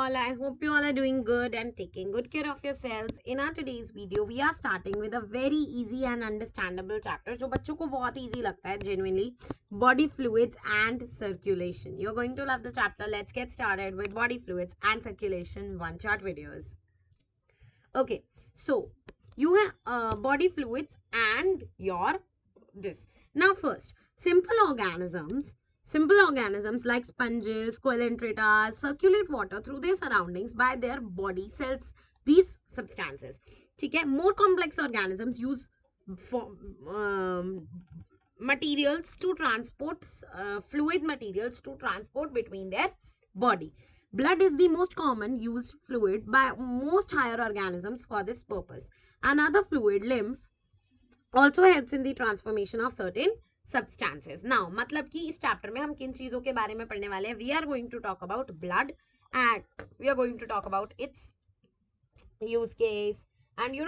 all? I hope you all are doing good and taking good care of yourselves. In our today's video, we are starting with a very easy and understandable chapter जो बच्चों को बहुत easy लगता है genuinely, body fluids and circulation. You're going to love the chapter. Let's get started with body fluids and circulation one shot videos. Okay, so you have body fluids and your this. Now first, simple organisms like sponges, coelentratas circulate water through their surroundings by their body cells, these substances. ठीक है. More complex organisms use materials to transport fluid materials to transport between their body. Blood is the most common used fluid by most higher organisms for this purpose. Another fluid, lymph, also helps in the transformation of certain substances. Now, मतलब कि इस chapter में हम किन चीजों के बारे में पढ़ने वाले हैं? We are going to talk about blood and we are going to talk about its use case, and you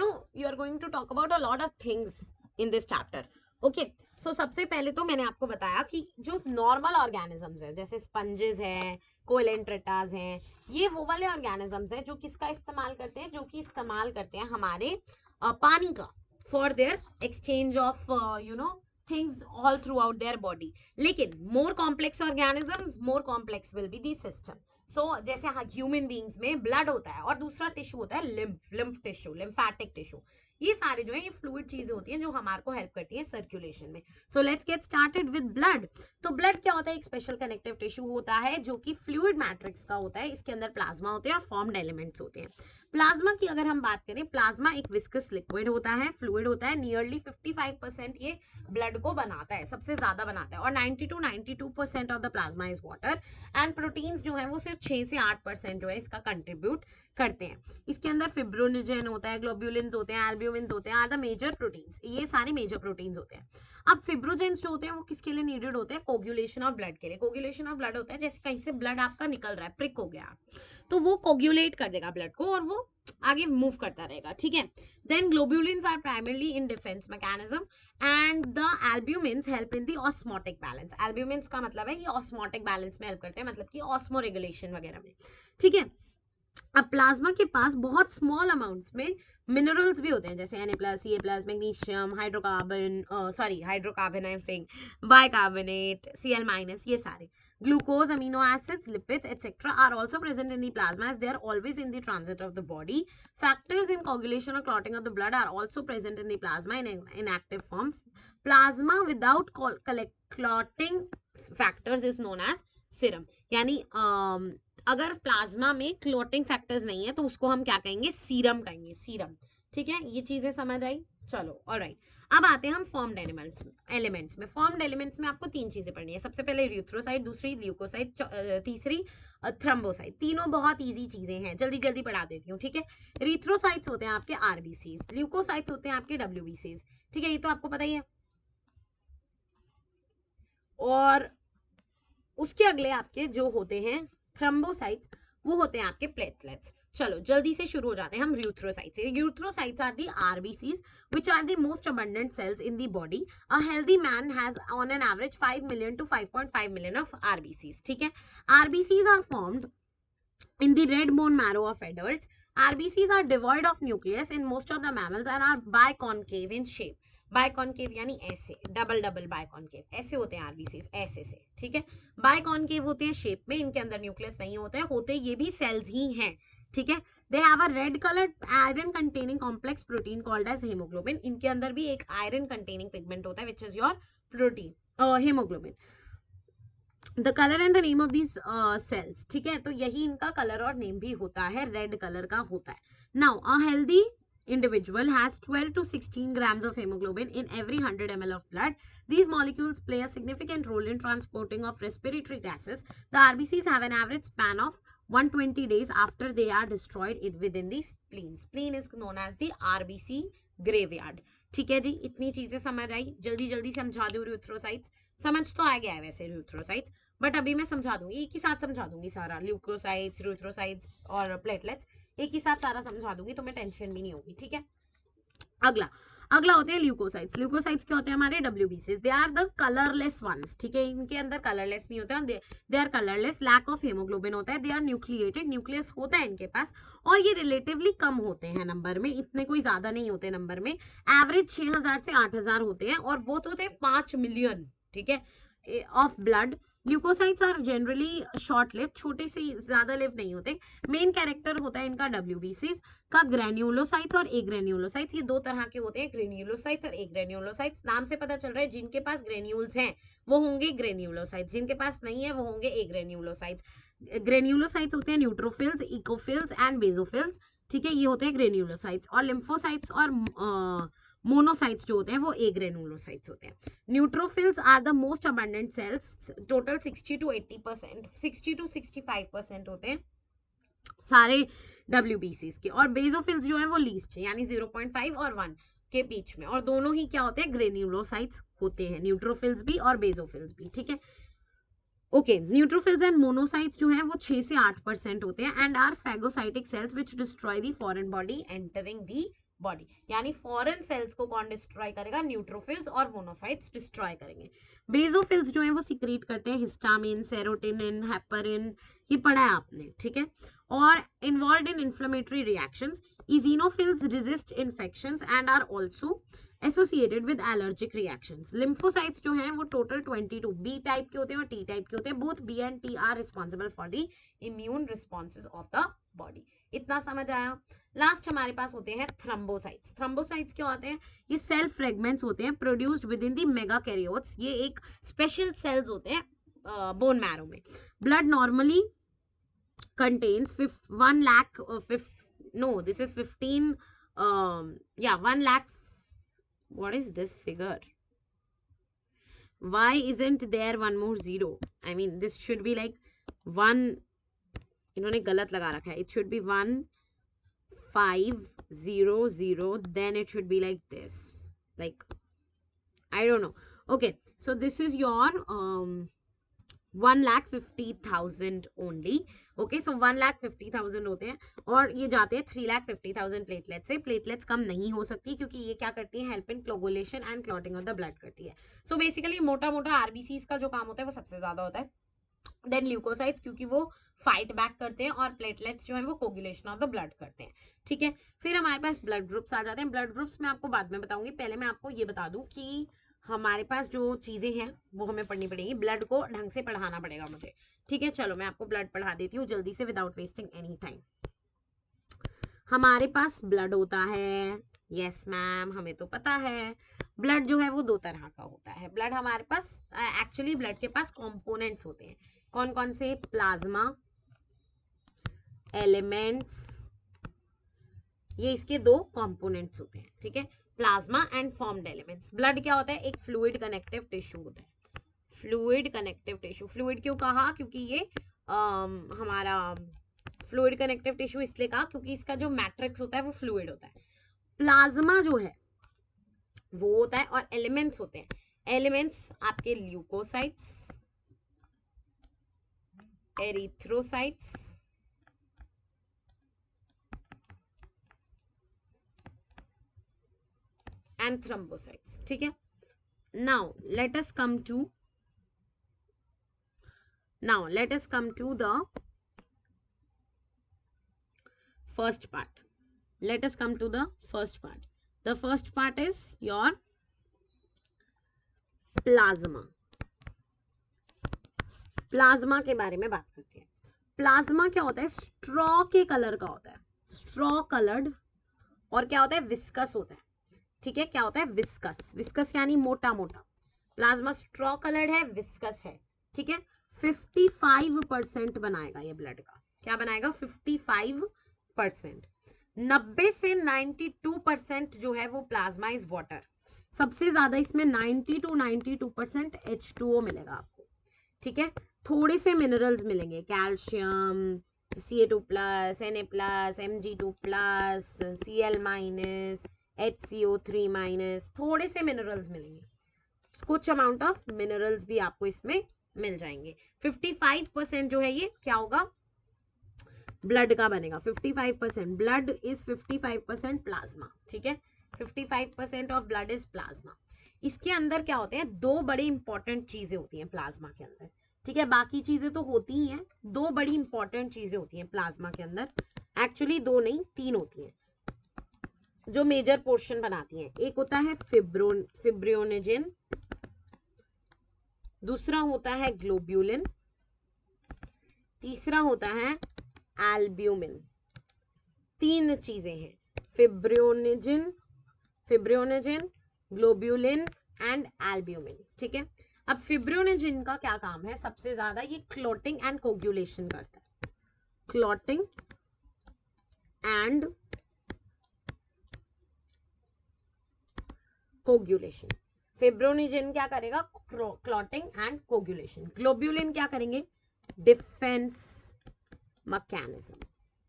are going to talk about a lot of things in this chapter. Okay so सबसे पहले तो मैंने आपको बताया कि जो normal organisms है जैसे स्पंजेस है, कोएलेंट्रेटास हैं, ये वो वाले ऑर्गेनिजम्स हैं जो किसका इस्तेमाल करते हैं, जो कि इस्तेमाल करते हैं हमारे पानी का for their exchange of things all throughout their body. लेकिन more complex organisms, more complex will be the system. So जैसे ह्यूमन बींग्स में ब्लड होता है और दूसरा टिश्यू होता है लिम्फ टिश्यू, लिम्फेटिक टिश्यू. ये सारे जो है ये फ्लूइड चीजें होती हैं जो हमारे को हेल्प करती हैं सर्कुलेशन में. So let's get started with blood. तो ब्लड क्या होता है? एक स्पेशल कनेक्टिव टिश्यू होता है जो कि फ्लूइड मैट्रिक्स का होता है. इसके अंदर प्लाज्मा होते हैं और फॉर्म्ड एलिमेंट्स होते हैं. प्लाज्मा की अगर हम बात करें, प्लाज्मा एक विस्कस लिक्विड होता है, फ्लूइड होता है. नियरली 55% ये ब्लड को बनाता है, सबसे ज्यादा बनाता है. और 90 to 92% of the plasma is water. And proteins जो है वो सिर्फ 6 से 8% जो है इसका कंट्रीब्यूट करते हैं. इसके अंदर फिब्रोनोजेन होता है, ग्लोब्यूलिन्स होते हैं, एल्ब्यूमिन्स होते हैं, आर द मेजर प्रोटीन्स. ये सारे मेजर प्रोटीन्स होते हैं. अब फिब्रोजेंस जो होते हैं वो किसके लिए नीडेड होते हैं? कोगुलेशन ऑफ ब्लड के लिए. कोगुलेशन ऑफ ब्लड होता है जैसे कहीं से ब्लड आपका निकल रहा है, प्रिक हो गया, तो वो कोगुलेट कर देगा ब्लड को और वो आगे मूव करता रहेगा. ठीक है. Then globulins are primarily in defence mechanism and the albumins help in the osmotic balance. Albumins का मतलब है ये ऑस्मोटिक बैलेंस में हेल्प करते हैं, मतलब कि ऑस्मो रेगुलेशन वगैरह में. ठीक है. अब प्लाज्मा के पास बहुत स्मॉल अमाउंट्स में मिनरल्स भी होते हैं जैसे Na+, Ca+, magnesium, hydrocarbon I am saying, bicarbonate, Cl-, ये सारे. Glucose, amino acids, lipids, etc. are also present in the plasma as they are always in the transit of the body. Factors in coagulation or clotting of the blood are also present in the plasma in active form. Plasma without clotting factors is known as serum. यानी अगर plasma में clotting factors नहीं है तो उसको हम क्या कहेंगे? सीरम कहेंगे, सीरम. ठीक है, ये चीजें समझ आई. चलो ऑलराइट. अब आते हैं हम फॉर्म्ड एलिमेंट्स में. फॉर्म्ड एलिमेंट्स में आपको 3 चीजें पढ़नी है. सबसे पहले यूथ्रोसाइट, दूसरी ल्यूकोसाइट, तीसरी थ्रोम्बोसाइट. तीनों बहुत इजी चीजें हैं, जल्दी जल्दी पढ़ा देती हूँ. ठीक है. रीथ्रोसाइट्स होते हैं आपके आरबीसीज, ल्यूकोसाइट्स होते हैं आपके डब्ल्यूबीसीज. ठीक है, ये तो आपको पता ही है. और उसके अगले आपके जो होते हैं थ्रोम्बोसाइट्स, वो होते हैं आपके प्लेटलेट्स. चलो जल्दी से शुरू हो जाते हैं हम यूथ्रोसाइट्स से. Erythrocytes are the RBCs which are the most abundant cells in the body. A healthy man has on an average 5 million to 5.5 million of RBCs. ठीक है. RBCs are formed in the red bone marrow of adults. RBCs are devoid of nucleus in most of the mammals and are biconcave in shape. Biconcave यानी ऐसे, double biconcave, ऐसे होते हैं RBCs, ऐसे से. ठीक है. बाइकॉनकेव होते हैं शेप में, इनके अंदर न्यूक्लियस नहीं होते ये भी सेल्स ही हैं. ठीक है. They have a red coloured iron containing complex protein called as haemoglobin. इनके अंदर भी एक आयरन कंटेनिंग पिगमेंट होता है which is your protein, haemoglobin. The colour and the name of these cells. ठीक है. तो यही इनका कलर और नेम भी होता है, रेड कलर का होता है. Now a healthy individual has 12 to 16 grams of hemoglobin in every 100 ml of blood. These molecules play a significant role in transporting of respiratory gases. The RBCs have an average span of 120 days after they are destroyed within the spleen. Spleen is known as the RBC graveyard. ठीक है जी, इतनी चीजें समझ आई. जल्दी जल्दी समझा दूं. यूथ्रोसाइट्स समझ तो आ गया है वैसे यूथ्रोसाइट्स, बट अभी मैं समझा दूंगी, एक ही साथ समझा दूंगी सारा. ल्यूकोसाइट्स, यूथ्रोसाइट्स और प्लेटलेट्स एक ही साथ सारा समझा दूंगी, तो मैं टेंशन भी नहीं होगी. ठीक है. अगला, अगला होते हैं ल्यूकोसाइट्स। ल्यूकोसाइट्स क्या होते हैं हमारे WBCs, they are the colourless ones, ठीक है, इनके अंदर कलरलेस नहीं होता, they are colourless, lack of haemoglobin होता है, दे आर न्यूक्लिएटेड, न्यूक्लियस होता है इनके पास, और ये रिलेटिवली कम होते हैं नंबर में, इतने कोई ज्यादा नहीं होते नंबर में, एवरेज 6000 से 8000 होते हैं, और वो तो होते हैं 5 मिलियन, ठीक है, of blood. Leucocytes are generally short lived, छोटे से ज्यादा लिव नहीं होते। मेन कैरेक्टर होता है इनका WBCs का ग्रेन्यूलोसाइट्स और एग्रेन्यूलोसाइट्स, ये दो तरह के होते हैं, ग्रेन्यूलोसाइट्स और एग्रेन्यूलोसाइट्स। नाम से पता चल रहा है जिनके पास ग्रेन्यूल्स हैं वो होंगे ग्रेन्यूलोसाइट्स, जिनके पास नहीं है वो होंगे एग्रेन्यूलोसाइट्स। ग्रेन्यूलोसाइट्स होते हैं न्यूट्रोफिल्स, इकोफिल्स एंड बेसोफिल्स, ठीक है, ये होते हैं ग्रेन्यूलोसाइट्स। और लिम्फोसाइट्स और मोनोसाइट्स जो होते हैं वो एग्रेन्यूलोसाइट्स होते हैं। Neutrophils are the most abundant cells, total 60 to 80%, 60 to 65% होते हैं सारे WBCs के, और बेसोफिल्स जो है वो लीस्ट यानी 0.5 और 1 के बीच में, और दोनों ही क्या होते हैं ग्रेन्यूलोसाइट्स होते हैं, न्यूट्रोफिल्स भी और बेसोफिल्स भी, ठीक है। ओके, न्यूट्रोफिल्स एंड मोनोसाइट्स जो है वो 6 से 8% होते हैं, and are phagocytic cells which destroy the foreign body entering the body, यानी फॉरेन सेल्स को कौन डिस्ट्रॉय करेगा, न्यूट्रोफिल्स और मोनोसाइट्स डिस्ट्रॉय करेंगे। बेसोफिल्स जो है वो सिक्रीट करते हैं हिस्टामिन, सेरोटोनिन, हेपरिन, ये पढ़ा है आपने, ठीक है, और involve in inflammatory reactions. Eosinophils resist infections and are also associated with allergic reactions. Lymphocytes जो हैं वो टोटल 22 बी टाइप के होते हैं और टी टाइप के होते हैं, both B and T are responsible for the immune responses of the body. इतना समझ आया। लास्ट हमारे पास होते हैं थ्रम्बोसाइट्स। थ्रम्बोसाइट्स क्या होते हैं, ये सेल फ्रेगमेंट्स होते हैं प्रोड्यूस्ड विद इन दी मेगाकैरियोट्स, ये एक स्पेशल सेल्स होते हैं बोन मैरो में। Blood normally contains 1 lakh, no, this is 15, 1 lakh, what is this figure, why isn't there one more zero, I mean this should be like 1, इन्होंने गलत लगा रखा है, it should be 1500, then it should be like this, like I don't know. Okay, so this is your 1,50,000 only. Okay, सो 1,50,000 होते हैं, और ये जाते हैं 3,50,000 प्लेटलेट से। प्लेटलेट्स कम नहीं हो सकती क्योंकि ये क्या करती है, help in coagulation and clotting of the blood करती है। सो बेसिकली मोटा मोटा RBCs का जो काम होता है वो सबसे ज्यादा होता है, देन ल्यूकोसाइट्स क्योंकि वो फाइट बैक करते हैं, और प्लेटलेट्स जो है वो कोगुलेशन ऑफ द ब्लड करते हैं, ठीक है। फिर हमारे पास ब्लड ग्रुप्स आ जाते हैं। ब्लड ग्रुप्स मैं आपको बाद में बताऊंगी, पहले मैं आपको ये बता दूं कि हमारे पास जो चीजें हैं वो हमें पढ़नी पड़ेगी, ब्लड को ढंग से पढ़ाना पड़ेगा मुझे, ठीक है। चलो मैं आपको ब्लड पढ़ा देती हूँ जल्दी से विदाउट वेस्टिंग एनी टाइम। हमारे पास ब्लड होता है, यस मैम हमें तो पता है, ब्लड जो है वो 2 तरह का होता है। ब्लड हमारे पास एक्चुअली ब्लड के पास कंपोनेंट्स होते हैं, कौन कौन से, प्लाज्मा, एलिमेंट्स, ये इसके 2 कंपोनेंट्स होते हैं, ठीक है, plasma and formed elements. Blood क्या होता है, एक फ्लूइड कनेक्टिव टिश्यू होता है। फ्लूइड कनेक्टिव टिश्यू, फ्लूइड क्यों कहा, क्योंकि ये हमारा फ्लूइड कनेक्टिव टिश्यू इसलिए कहा क्योंकि इसका जो मैट्रिक्स होता है वो फ्लूइड होता है। प्लाज्मा जो है वो होता है, और एलिमेंट्स होते हैं, एलिमेंट्स आपके ल्यूकोसाइट्स, एरिथ्रोसाइट्स, एंड थ्रोम्बोसाइट्स, ठीक है। Now let us come to the first part. Let us come to the first part. The first part is your plasma. Plasma के बारे में बात करते हैं। प्लाज्मा क्या होता है, स्ट्रॉ के कलर का होता है, स्ट्रॉ कलर्ड, और क्या होता है, विस्कस होता है, ठीक है। क्या होता है, विस्कस, विस्कस यानी मोटा मोटा। प्लाज्मा स्ट्रॉ कलर्ड है, विस्कस है, ठीक है। 55% बनाएगा ये ब्लड का, क्या बनाएगा, 55%। 90 से 92% जो है वो प्लाज्मा इज वाटर, सबसे ज्यादा इसमें 90 to 92% H2O मिलेगा आपको, ठीक है। थोड़े से मिनरल्स मिलेंगे, calcium, Ca2+, Na+, Mg2+, Cl-, HCO3-, थोड़े से मिनरल्स मिलेंगे, कुछ अमाउंट ऑफ मिनरल्स भी आपको इसमें मिल जाएंगे। 55% जो है ये क्या होगा, ब्लड का बनेगा। 55% ब्लड इज 55% प्लाज्मा, ठीक है। 55% ऑफ ब्लड इज प्लाज्मा। इसके अंदर क्या होते हैं, दो बड़ी इंपॉर्टेंट चीजें होती हैं प्लाज्मा के अंदर, ठीक है, बाकी चीजें तो होती ही हैं, दो बड़ी इंपॉर्टेंट चीजें होती हैं प्लाज्मा के अंदर, एक्चुअली दो नहीं तीन होती हैं जो मेजर पोर्शन बनाती हैं। एक होता है फिब्रियोनेजिन, दूसरा होता है ग्लोब्यूलिन, तीसरा होता है एल्ब्यूमिन। तीन चीजें हैं, फिब्रियोनेजिन, ग्लोब्यूलिन एंड एल्ब्यूमिन, ठीक है। अब फिब्रियोनेजिन का क्या काम है, सबसे ज्यादा ये क्लॉटिंग एंड कोगुलेशन करता है, क्लॉटिंग एंड कोगुलेशन। फिब्रियोनेजिन क्या करेगा, क्लॉटिंग एंड कोगुलेशन। ग्लोब्यूलिन क्या करेंगे, डिफेंस मैकेनिज्म।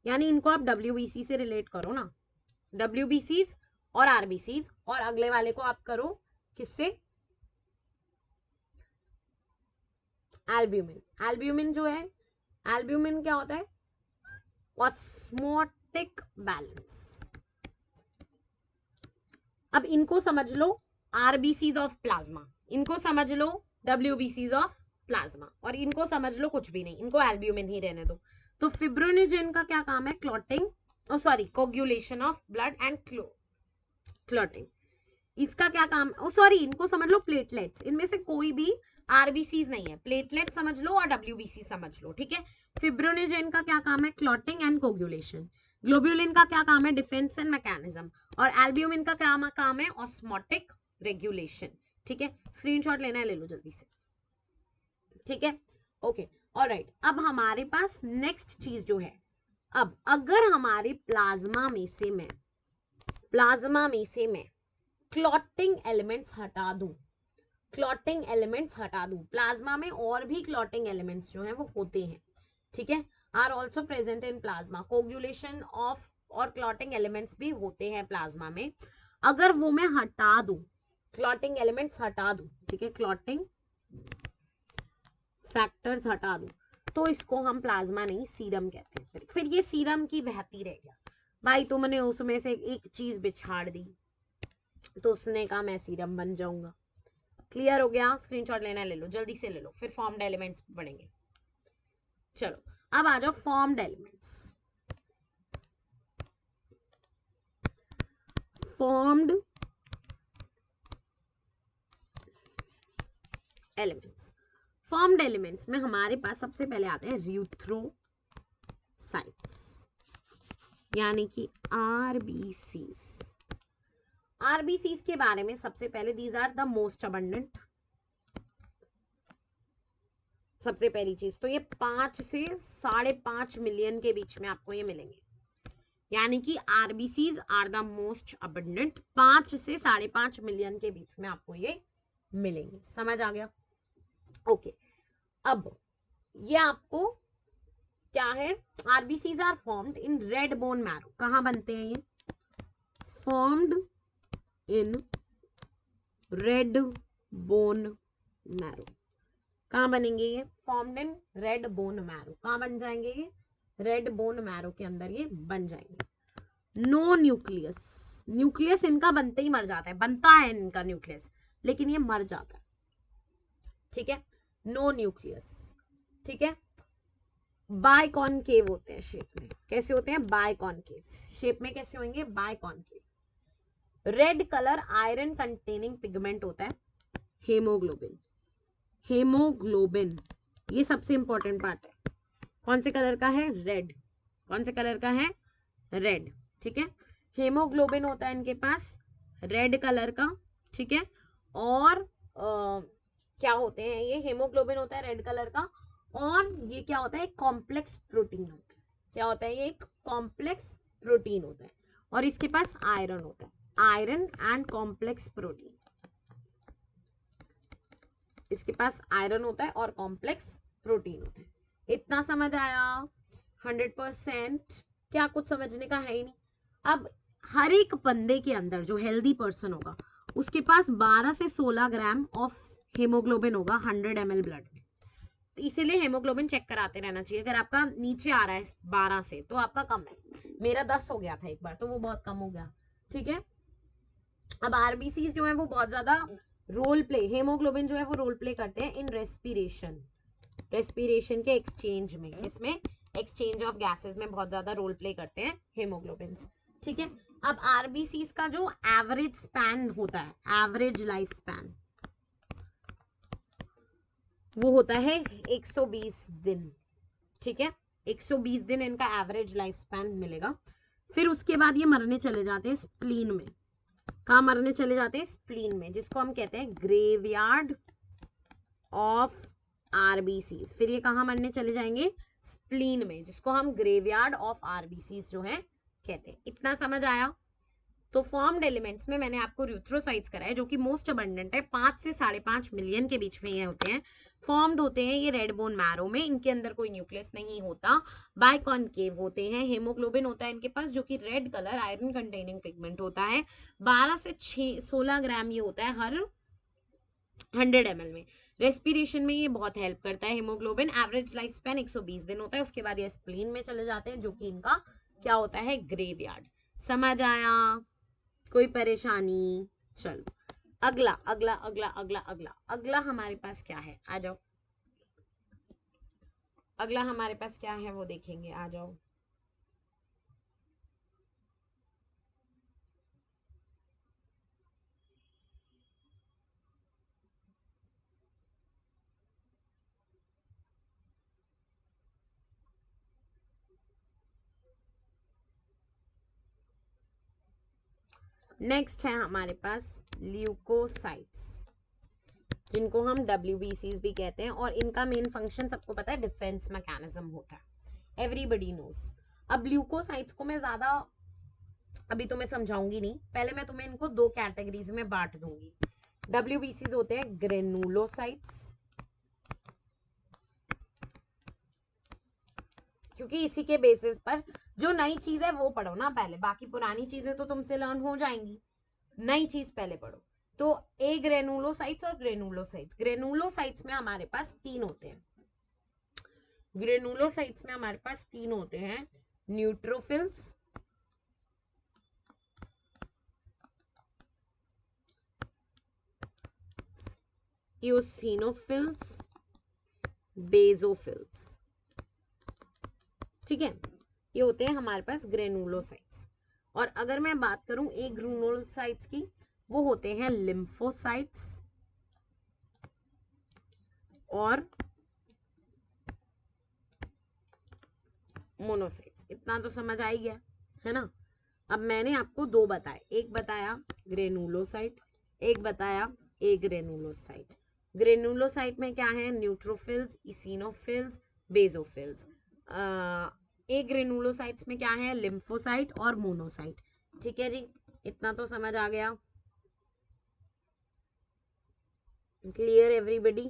यानी इनको आप WBC से रिलेट करो ना, WBC और RBC, और अगले वाले को आप करो किससे, एल्ब्यूमिन। एल्ब्यूमिन जो है, एल्ब्यूमिन क्या होता है, ऑस्मोटिक बैलेंस। अब इनको समझ लो RBCs ऑफ प्लाज्मा, इनको समझ लो WBCs ऑफ प्लाज्मा, और इनको समझ लो कुछ भी नहीं, इनको एल्ब्यूमिन ही रहने दो। तो फिब्रियोनेजिन का क्या काम है, clotting, coagulation of blood and clotting. इसका क्या काम, इनको समझ लो प्लेटलेट्स, इनमें से कोई भी RBCs नहीं है, प्लेटलेट समझ लो और WBC समझ लो, ठीक है। फिब्रियोनेजिन का क्या काम है, क्लॉटिंग एंड कोगुलेशन। ग्लोब्यूलिन का क्या काम है, डिफेंस एंड मैकेनिज्म। और एल्ब्यूमिन का क्या काम है, ऑस्मोटिक रेगुलेशन, ठीक है। स्क्रीनशॉट लेना है, ले लो जल्दी से, ठीक है, ओके, ऑलराइट। अब हमारे पास नेक्स्ट चीज जो है, अब अगर हमारे प्लाज्मा में से मैं क्लॉटिंग एलिमेंट्स हटा दूं, प्लाज्मा में और भी क्लॉटिंग एलिमेंट्स जो हैं वो होते हैं, ठीक है, are also present in plasma. Coagulation of और क्लॉटिंग एलिमेंट्स भी होते हैं प्लाज्मा में। अगर वो मैं हटा दूं, क्लॉटिंग एलिमेंट्स हटा दूं, ठीक है, क्लॉटिंग फैक्टर्स हटा दूं, तो इसको हम प्लाज्मा नहीं सीरम कहते हैं। फिर ये सीरम की बहती रह गया भाई, तुमने उसमें से एक चीज बिछाड़ दी तो उसने कहा मैं सीरम बन जाऊंगा। क्लियर हो गया, स्क्रीनशॉट लेना है, ले लो जल्दी से ले लो, फिर फॉर्म्ड एलिमेंट्स पढ़ेंगे। चलो अब आ जाओ फॉर्म्ड एलिमेंट्स। फॉर्म्ड एलिमेंट्स में हमारे पास सबसे पहले आते हैं र्यूथ्रोसाइट्स, यानी कि RBCs के बारे में सबसे पहले, these are the most abundant. सबसे पहली चीज तो ये 5 से 5.5 मिलियन के बीच में आपको ये मिलेंगे, यानी कि RBCs are the most abundant, 5 से 5.5 मिलियन के बीच में आपको ये मिलेंगे। समझ आ गया, ओके। अब ये आपको क्या है, RBCs are formed in red bone marrow. कहाँ बनते हैं ये, formed in red bone marrow. कहाँ बनेंगे ये, formed in red bone marrow. कहाँ बन जाएंगे ये, रेड बोन मैरो के अंदर ये बन जाएंगे। नो न्यूक्लियस इनका बनते ही मर जाता है, बनता है इनका न्यूक्लियस लेकिन ये मर जाता है, ठीक है, नो न्यूक्लियस, ठीक है। बाइकॉनकेव होते हैं शेप में, कैसे होते हैं, बाइकॉनकेव शेप में। कैसे होंगे, biconcave. Red colour iron containing pigment होता है, हेमोग्लोबिन, ये सबसे इंपॉर्टेंट पार्ट है। कौन से कलर का है, रेड। कौन से कलर का है, रेड, ठीक है। हेमोग्लोबिन होता है इनके पास रेड कलर का, ठीक है। और क्या होते हैं ये, हेमोग्लोबिन होता है रेड कलर का, और ये क्या होता है, एक कॉम्प्लेक्स प्रोटीन होता है। क्या होता है, ये एक कॉम्प्लेक्स प्रोटीन होता है, और इसके पास आयरन होता है, आयरन एंड कॉम्प्लेक्स प्रोटीन। इसके पास आयरन होता है और कॉम्प्लेक्स प्रोटीन होता है। इतना समझ आया, 100%। क्या कुछ समझने का है ही नहीं। अब हर एक बंदे के अंदर जो हेल्दी पर्सन होगा उसके पास 12 से 16 ग्राम ऑफ हेमोग्लोबिन होगा 100 ml ब्लड में। इसीलिए हेमोग्लोबिन चेक कराते रहना चाहिए। अगर आपका नीचे आ रहा है 12 से तो आपका कम है। मेरा 10 हो गया था एक बार, तो वो बहुत कम हो गया, ठीक है। अब आरबीसी जो है वो बहुत ज्यादा रोल प्ले, हेमोग्लोबिन जो है वो रोल प्ले करते हैं इन रेस्पिरेशन के एक्सचेंज में, किसमें, एक्सचेंज ऑफ गैसेस में बहुत ज्यादा रोल प्ले करते हैं हेमोग्लोबिन। ठीक है, अब आरबीसी का जो एवरेज स्पैन होता है, एवरेज लाइफ स्पैन, वो होता है 120 दिन। ठीक है, 120 दिन इनका एवरेज लाइफ स्पैन मिलेगा। फिर उसके बाद ये मरने चले जाते हैं स्प्लीन में। कहाँ मरने चले जाते हैं? स्प्लीन में, जिसको हम कहते हैं ग्रेवयार्ड ऑफ आरबीसीज। फिर ये कहाँ मरने चले जाएंगे? स्प्लीन में, जिसको हम ग्रेवयार्ड ऑफ आरबीसीज जो है कहते हैं। इतना समझ आया? तो फॉर्म्ड एलिमेंट्स में मैंने आपको यूथ्रोसाइट्स कराया, जो कि मोस्ट अबंडेंट है, 5 से 5.5 मिलियन के बीच में ये होते हैं। फॉर्म्ड होते हैं ये रेड बोन मैरो में, इनके अंदर कोई न्यूक्लियस नहीं होता, बाइकॉनकेव होते हैं। हेमोग्लोबिन होता है इनके पास, जो कि red colour iron containing pigment होता है। 12 से 16 ग्राम ये होता है हर 100 ml में। रेस्पिरेशन में ये बहुत हेल्प करता है हेमोग्लोबिन। एवरेज लाइफ स्पैन 120 दिन होता है। उसके बाद ये स्प्लीन में चले जाते हैं, जो कि इनका क्या होता है? ग्रेवयार्ड। समझ आया? कोई परेशानी? चलो अगला अगला अगला अगला अगला अगला हमारे पास क्या है? आ जाओ, अगला हमारे पास क्या है वो देखेंगे, आ जाओ। नेक्स्ट है हमारे पास ल्यूकोसाइट्स, जिनको हम WBCs भी कहते हैं, और इनका मेन फंक्शन सबको पता है, डिफेंस मैकेनिज्म होता है, एवरीबडी नोज। अब ल्यूकोसाइट्स को मैं ज्यादा अभी तुम्हें समझाऊंगी नहीं, पहले मैं तुम्हें इनको 2 कैटेगरीज में बांट दूंगी। WBCs होते हैं ग्रेनुलोसाइट्स, क्योंकि इसी के बेसिस पर जो नई चीज है वो पढ़ो ना पहले, बाकी पुरानी चीजें तो तुमसे लर्न हो जाएंगी, नई चीज पहले पढ़ो। तो ए ग्रेनुलोसाइट्स और ग्रेनुलोसाइट्स, ग्रेनुलोसाइट्स में हमारे पास 3 होते हैं। ग्रेनुलोसाइट्स में हमारे पास 3 होते हैं, न्यूट्रोफिल्स, इओसिनोफिल्स, बेसोफिल्स। ठीक है, ये होते हैं हमारे पास ग्रेनुलोसाइट्स। और अगर मैं बात करूं एक ग्रेनुलोसाइट्स की, वो होते हैं लिम्फोसाइट्स और मोनोसाइट्स। इतना तो समझ आ ही गया है ना? अब मैंने आपको 2 बताए, एक बताया ग्रेनुलोसाइट, एक बताया ए ग्रेनुलोसाइट। ग्रेनुलोसाइट में क्या है? Neutrophils, eosinophils, basophils. Agranulocytes में क्या है? लिम्फोसाइट और मोनोसाइट। ठीक है जी, इतना तो समझ आ गया। Clear everybody?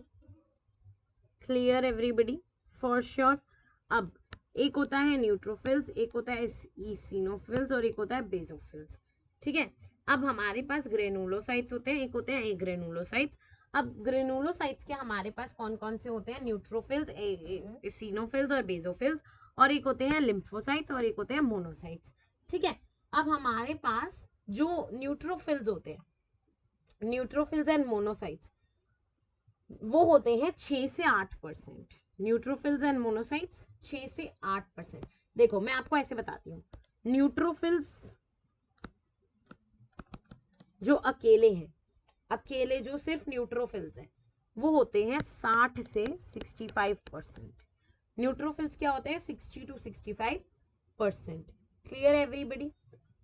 Clear everybody for sure. अब एक होता है न्यूट्रोफिल्स, एक होता है इसिनोफिल्स और एक होता है बेसोफिल्स। ठीक है, अब हमारे पास ग्रेनुलोसाइट्स होते हैं, एक होते हैं ग्रेनुलोसाइट्स। अब ग्रेनुलोसाइट्स के हमारे पास कौन कौन से होते हैं? न्यूट्रोफिल्स, इसिनोफिल्स और बेसोफिल्स, और एक होते हैं लिम्फोसाइट्स और एक होते हैं मोनोसाइट्स। ठीक है, अब हमारे पास जो न्यूट्रोफिल्स होते हैं, न्यूट्रोफिल्स एंड मोनोसाइट्स, वो होते हैं 6 से 8%। न्यूट्रोफिल्स एंड मोनोसाइट्स 6 से 8%। देखो मैं आपको ऐसे बताती हूँ, न्यूट्रोफिल्स जो अकेले हैं, अकेले जो सिर्फ न्यूट्रोफिल्स हैं, वो होते हैं 60 से 65%। न्यूट्रोफिल्स क्या होते हैं? 60 to 65%। Clear everybody?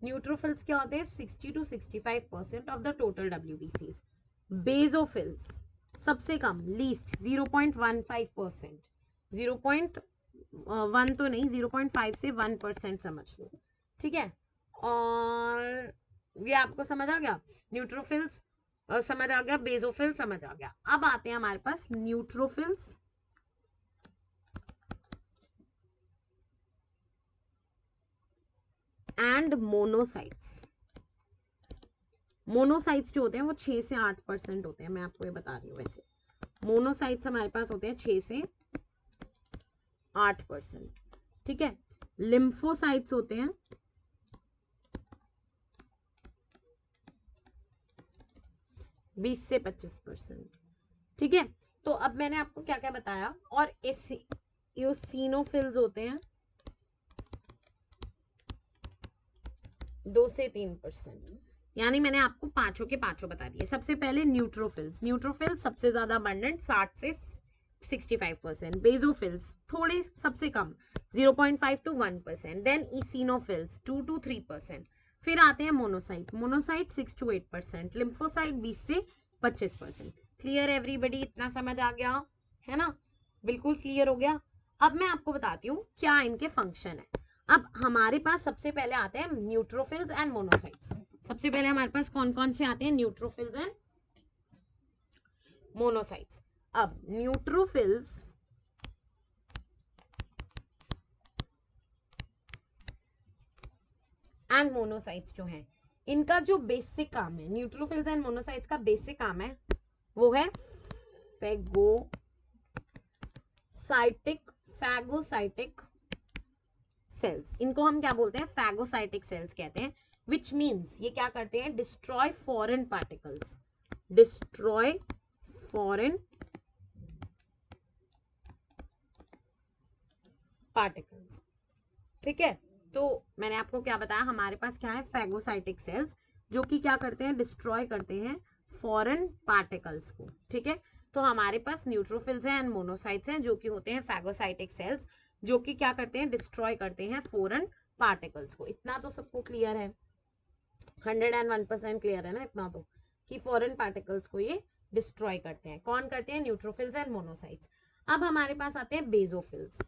न्यूट्रोफिल्स क्या होते हैं? 60 to 65% of the total WBCs। Basophils सबसे कम, लीस्ट 0.15%, 0.1 तो नहीं, 0.5 से 1% समझ लो। ठीक है, और ये आपको समझ आ गया? न्यूट्रोफिल्स समझ आ गया, बेसोफिल समझ आ गया। अब आते हैं हमारे पास न्यूट्रोफिल्स एंड मोनोसाइट्स। मोनोसाइट्स जो होते हैं वो 6 से 8% होते हैं, मैं आपको ये बता रही हूँ। वैसे मोनोसाइट्स हमारे पास होते हैं 6 से 8%। ठीक है, लिम्फोसाइट्स होते हैं 20 से 25%। ठीक है, तो अब मैंने आपको क्या क्या बताया। और एसिनोफिल्स होते हैं 2 से 3%, यानी मैंने आपको पांचों के पांचों बता दिए। सबसे पहले न्यूट्रोफिल्स, न्यूट्रोफिल्स सबसे ज्यादा अबंडेंट 60 से 65%। बेजोफिल्स थोड़े सबसे कम 0.5 to 1%। Then eosinophils 2 to 3%। फिर आते हैं मोनोसाइट, मोनोसाइट 6 to 8%। लिम्फोसाइट 20 से 25%। क्लियर एवरीबडी, इतना समझ आ गया है ना, बिल्कुल क्लियर हो गया। अब मैं आपको बताती हूँ क्या इनके फंक्शन है। अब हमारे पास सबसे पहले आते हैं न्यूट्रोफिल्स एंड मोनोसाइट्स। सबसे पहले हमारे पास कौन कौन से आते हैं, न्यूट्रोफिल्स एंड मोनोसाइट्स। अब न्यूट्रोफिल्स एंड मोनोसाइट्स जो हैं, इनका जो बेसिक काम है, न्यूट्रोफिल्स एंड मोनोसाइट्स का बेसिक काम है वो है फैगोसाइटिक सेल्स। इनको हम क्या बोलते हैं, फैगोसाइटिक सेल्स कहते हैं। विच मीन्स ये क्या करते हैं, destroy foreign particles, destroy foreign particles. ठीक है, तो मैंने आपको क्या बताया, हमारे पास क्या है, फैगोसाइटिक सेल्स, जो कि क्या करते हैं, डिस्ट्रॉय करते हैं फॉरेन पार्टिकल्स को। ठीक है, तो हमारे पास न्यूट्रोफिल्स हैं एंड मोनोसाइट्स हैं, जो कि होते हैं फैगोसाइटिक सेल्स, जो कि क्या करते हैं, डिस्ट्रॉय करते हैं फॉरेन पार्टिकल्स को। इतना तो सबको क्लियर है, 101% क्लियर है ना इतना तो, कि फॉरेन पार्टिकल्स को ये डिस्ट्रॉय करते हैं। कौन करते हैं, न्यूट्रोफिल्स एंड मोनोसाइट्स। अब हमारे पास आते हैं बेजोफिल्स।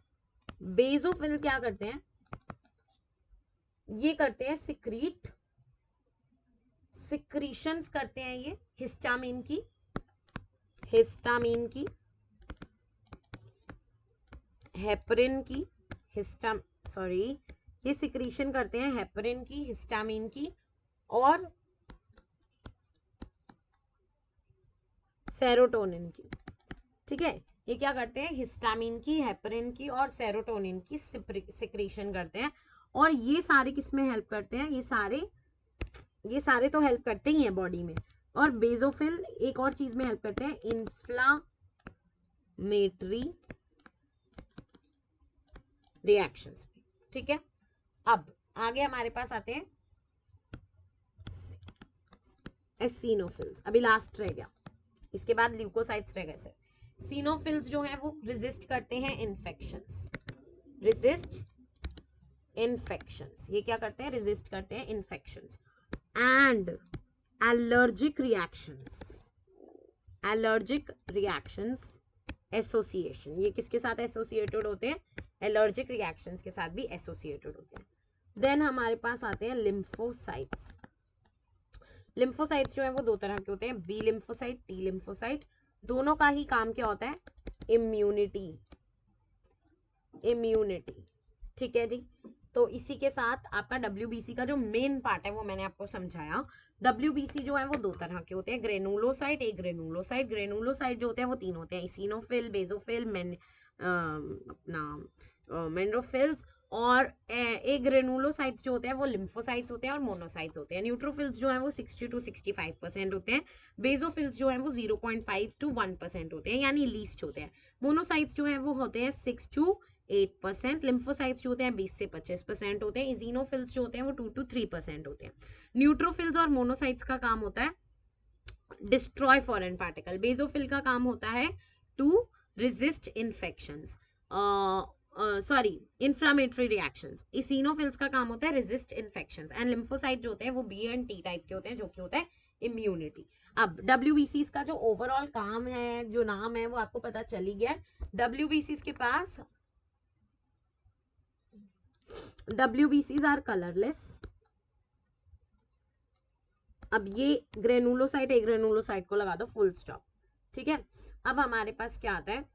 बेजोफिल क्या करते हैं, ये करते हैं सिक्रीशंस करते हैं ये हिस्टामिन की, हेपरिन की, ये सिक्रीशन करते हैं हेपरिन की, हिस्टामिन की और सेरोटोनिन की। ठीक है, ये क्या करते हैं, हिस्टामिन की, हेपरिन की और सेरोटोनिन की सिक्रीशन करते हैं। और ये सारे किस में हेल्प करते हैं, ये सारे तो हेल्प करते ही हैं बॉडी में। और बेजोफिल एक और चीज में हेल्प करते हैं, इन्फ्लामेटरी रिएक्शंस में। ठीक है, अब आगे हमारे पास आते हैं एसिनोफिल्स, अभी लास्ट रह गया, इसके बाद ल्यूकोसाइट्स रह गए सर। सिनोफिल्स जो है वो रेजिस्ट करते हैं इन्फेक्शंस, ये क्या करते हैं, रेजिस्ट करते हैं infections and allergic reactions association. ये किसके साथ एसोसिएटेड होते हैं, एलर्जिक रिएक्शंस के साथ भी एसोसिएटेड होते हैं। देन हमारे पास आते हैं लिम्फोसाइट्स। लिम्फोसाइट्स जो है वो दो तरह के होते हैं, बी लिम्फोसाइट, टी लिम्फोसाइट। दोनों का ही काम क्या होता है, इम्यूनिटी। ठीक है जी, तो इसी के साथ आपका WBC का जो मेन पार्ट है वो मैंने आपको समझाया। WBC जो है वो दो तरह के होते हैं, ग्रेनुलोसाइट, एक ग्रेनुलोसाइट। ग्रेनुलोसाइट जो होते हैं वो तीन होते हैं, इसिनोफिल, बेजोफिल, अपना मेंड्रोफिल्स। और एक ग्रेनुलोसाइट्स जो होते हैं वो लिम्फोसाइट्स होते हैं और मोनोसाइट्स होते हैं। न्यूट्रोफिल्स जो है वो 60 to 65% होते हैं। बेजोफिल्स जो है वो 0.5 to 1% होते हैं, यानी लीस्ट होते हैं। मोनोसाइट्स जो है वो होते हैं 6 to 8%। लिम्फोसाइट्स जो होते हैं 20 से 25% होते हैं। इजिनोफिल्स जो होते हैं वो 2 to 3% होते हैं। न्यूट्रोफिल्स और मोनोसाइट्स का काम होता है डिस्ट्रॉय फॉरेन पार्टिकल। बेजोफिल का काम होता है to resist infections, inflammatory reactions. Eosinophils का काम होता है रेजिस्ट इन्फेक्शंस। एंड लिम्फोसाइट जो होते हैं वो बी एंड टी टाइप के होते हैं, जो कि होता है इम्यूनिटी। अब WBC का जो ओवरऑल काम है, जो नाम है, वो आपको पता चल ही गया। WBC के पास WBCs आर कलरलेस। अब ये ग्रेनुलोसाइट, एक ग्रेनुलोसाइट को लगा दो फुल स्टॉप। ठीक है, अब हमारे पास क्या आता है,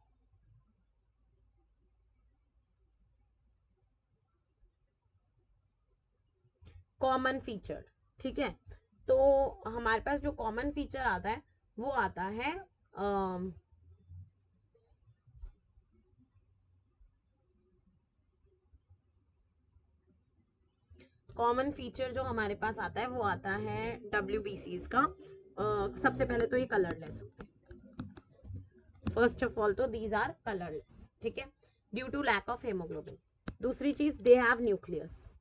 कॉमन फीचर। ठीक है, तो हमारे पास जो कॉमन फीचर आता है वो आता है कॉमन फीचर जो हमारे पास आता है वो आता है WBCs का, सबसे पहले तो ये कलरलेस होते हैं, फर्स्ट ऑफ ऑल तो दीज आर कलरलेस, ठीक है, due to lack of haemoglobin. दूसरी चीज दे हैव न्यूक्लियस,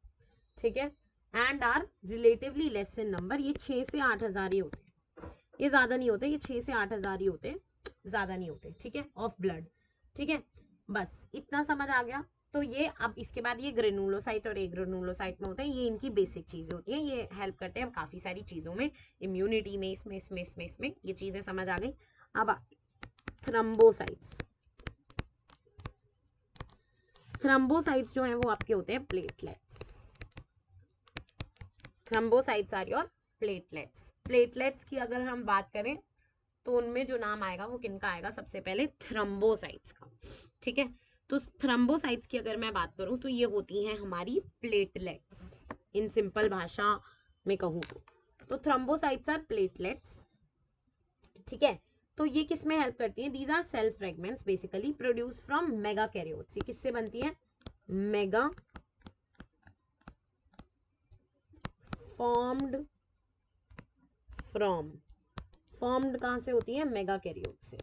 ठीक है, and are relatively less in number. ये 6 से 8,000 ही होते हैं, ये ज्यादा नहीं होते, ये 6 से 8,000 ही होते हैं, ज्यादा नहीं होते, ठीक है, ऑफ ब्लड, ठीक है, बस इतना समझ आ गया। तो ये अब इसके बाद ये ग्रेनुलोसाइट और एग्रेनुलोसाइट में होते हैं, ये इनकी बेसिक चीजें होती हैं, ये हेल्प करते हैं काफी सारी चीजों में, इम्यूनिटी में, इसमें ये चीजें समझ आ गई। अब थ्रम्बोसाइट्स, थ्रम्बोसाइट्स जो हैं वो आपके होते हैं platelets. Thrombocytes are your platelets. Platelets की अगर हम बात करें तो उनमें जो नाम आएगा वो किनका आएगा, सबसे पहले थ्रम्बोसाइट्स का, ठीक है। तो थ्रम्बोसाइट्स की अगर मैं बात करूं तो ये होती हैं हमारी प्लेटलेट्स, इन सिंपल भाषा में कहूं तो थ्रम्बोसाइट्स आर प्लेटलेट्स, ठीक है। तो ये किस में हेल्प करती हैं, these are cell fragments basically produce from megakaryocytes. ये किससे बनती है, मेगा फॉर्म्ड फ्रॉम, फॉर्म्ड कहाँ से होती है, मेगा कैरियोट से।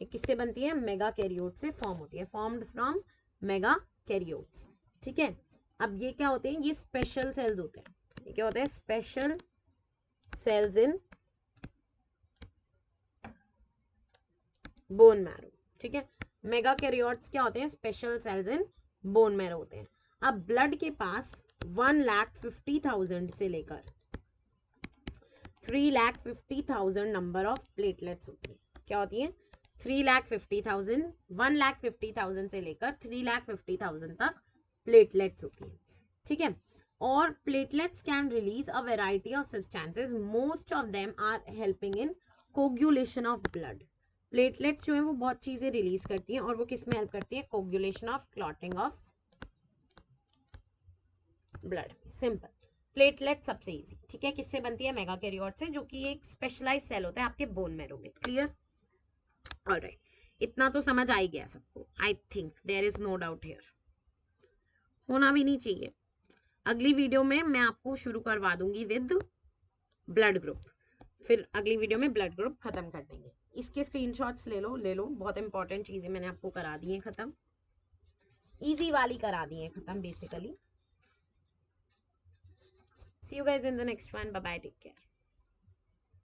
ये किससे बनती है, मेगा कैरियोट से फॉर्म होती है, फॉर्म्ड फ्रॉम मेगा कैरियोट्स, ठीक है। अब ये क्या होते हैं, ये स्पेशल सेल्स होते हैं, ये क्या होते हैं, special cells in bone marrow, ठीक है। मेगा कैरियोट्स क्या होते हैं, special cells in bone marrow होते हैं। अब ब्लड के पास 1,50,000 से लेकर 3,50,000 नंबर ऑफ प्लेटलेट्स होती है। क्या होती है, 3,50,000, 1,50,000 से लेकर 3,50,000 तक प्लेटलेट्स होती है, ठीक है। और platelets can release a variety of substances, most of them are helping in coagulation of blood. Platelets जो है वो बहुत चीजें रिलीज करती हैं और वो किस में हेल्प करती है, coagulation of, clotting of blood, simple. Platelet सबसे इजी, ठीक है, किससे बनती है, मेगा कैरियोट से, जो कि एक स्पेशलाइज सेल होता है आपके बोन मैरो में, क्लियर, ऑलराइट। इतना तो समझ आ ही गया सबको, I think there is no doubt here, होना भी नहीं चाहिए। अगली वीडियो में मैं आपको शुरू करवा दूंगी विद ब्लड ग्रुप, फिर अगली वीडियो में ब्लड ग्रुप खत्म कर देंगे। इसके स्क्रीनशॉट्स ले लो, बहुत इंपॉर्टेंट चीजें मैंने आपको करा दी है खत्म, इजी वाली करा दी है खत्म basically. See you guys in the next one. Bye bye. Take care.